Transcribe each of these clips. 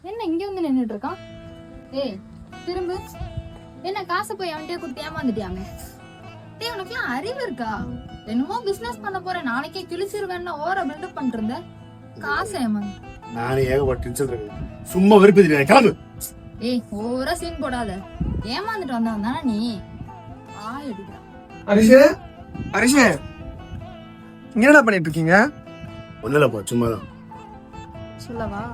என்ன இங்க வந்து நின்னுட்டு இருக்கான்? ஏய் திரும்ப என்ன காசு போய் அவன்கிட்ட கொடுத்து ஏமாந்துட்டியாங்க? டேய் உனக்குலாம் அறிவு இருக்கா? என்னமோ பிசினஸ் பண்ண போறேன் நாளைக்கே கிழிச்சிருவேன்னு ஓவரா பில்டப் பண்ணிட்டு இருந்த காசு ஏமாந்து. நானே ஏகப்பட்ட டென்ஷன் இருக்கு. சும்மா வெறுப்பேத்திட்டேன். கிளம்பு. ஏய் ஓவரா சீன் போடாத. ஏமாந்துட்டு வந்தவன் தானே நீ. ஆயிடுடா. அரிஷே அரிஷே இங்க என்னடா பண்ணிட்டு இருக்கீங்க? ஒண்ணுலப்பா சும்மாதான். சொல்லவா?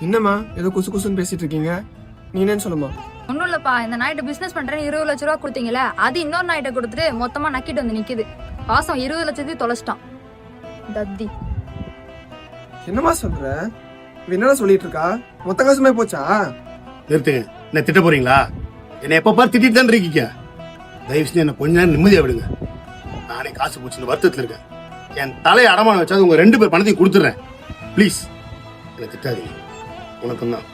என்னம்மா ஏதோ குசு குசுன்னு பேசிட்டு இருக்கீங்க? நீ என்னன்னு சொல்லுமா? ஒண்ணும் இல்லப்பா, இந்த நாய்ட்ட பிசினஸ் பண்றேன்னு 20 லட்ச ரூபா கொடுத்தீங்களே, அது இன்னொரு நாய்ட்ட கொடுத்துட்டு மொத்தமா நக்கிட்டு வந்து நிக்குது. பாசம் 20 லட்சத்தையும் தொலைச்சிட்டான் தத்தி. என்னம்மா சொல்ற? இவ என்னடா சொல்லிட்டு இருக்கா? மொத்த காசுமே போச்சா? நிறுத்துங்க. என்ன திட்ட போறீங்களா? என்ன எப்ப பாரு திட்டிட்டு தான் இருக்கீங்க. தயவு செஞ்சு என்ன கொஞ்ச நேரம் நிம்மதியா விடுங்க. நானே காசு போச்சுன்னு வருத்தத்துல இருக்கேன். என் தலையை அடமானம் வச்சா உங்க 2 பேர் பணத்தையும் கொடுத்துறேன். ப்ளீஸ் என்ன திட்டாதீங்க. உனக்கும் தான்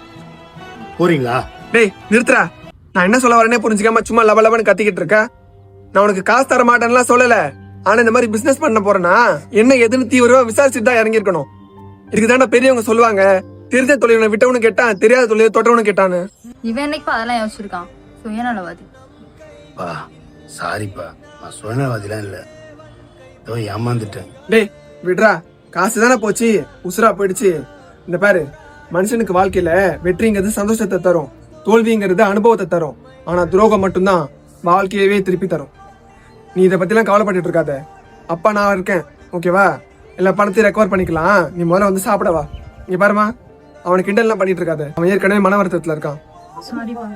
போறீங்களா? டேய் நிறுத்துறா. நான் என்ன சொல்ல வரேனே புரிஞ்சுக்காம சும்மா லவ லவன்னு கத்திக்கிட்டு இருக்க. நான் உனக்கு காசு தர மாட்டேன்லாம் சொல்லல. ஆனா இந்த மாதிரி பிசினஸ் பண்ண போறேன்னா என்ன எதுன்னு தீவிரமா விசாரிச்சுட்டு தான் இறங்கி இருக்கணும். இதுக்குதாண்டா பெரியவங்க சொல்லுவாங்க, தெரிஞ்ச தொழிலை விட்டவனு கேட்டான், தெரியாத தொழிலை தொட்டவனு கேட்டான்னு. இவன் என்னைக்குப்பா அதெல்லாம் யோசிச்சிருக்கான்? சுயநலவாதி. பா சாரிப்பா, நான் சுயநலவாதிலாம் இல்ல. ஏதோ ஏமாந்துட்டேன். டேய் விடுறா, காசு தானே போச்சு, உசுரா போயிடுச்சு. இந்த பாரு, மனுஷனுக்கு வாழ்க்கையில வெற்றிங்கிறது சந்தோஷத்தை தரும், தோல்விங்கிறது அனுபவத்தை தரும். ஆனா துரோகம் மட்டும்தான் வாழ்க்கையவே திருப்பி தரும். நீ இதை பத்திலாம் கவலைப்பட்டு இருக்காத. அப்பா நான் இருக்கேன், ஓகேவா? எல்லா பணத்தையும் ரெக்கவர் பண்ணிக்கலாம். நீ முதல்ல வந்து சாப்பிடவா. இங்க பாருமா, அவனுக்கு கிண்டல்லாம் பண்ணிட்டு இருக்காத. அவன் ஏற்கனவே மன வருத்தத்துல இருக்கான். சாரிப்பா.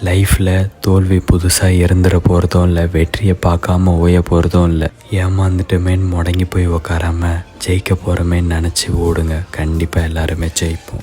லைஃப்பில் தோல்வி புதுசாக இறந்துட போகிறதும் இல்லை, வெற்றியை பார்க்காம ஓய போகிறதும் இல்லை. ஏமாந்துட்டுமேன்னு முடங்கி போய் உக்காராம ஜெயிக்க போகிறோமேன்னு நினச்சி ஓடுங்க. கண்டிப்பாக எல்லாருமே ஜெயிப்போம்.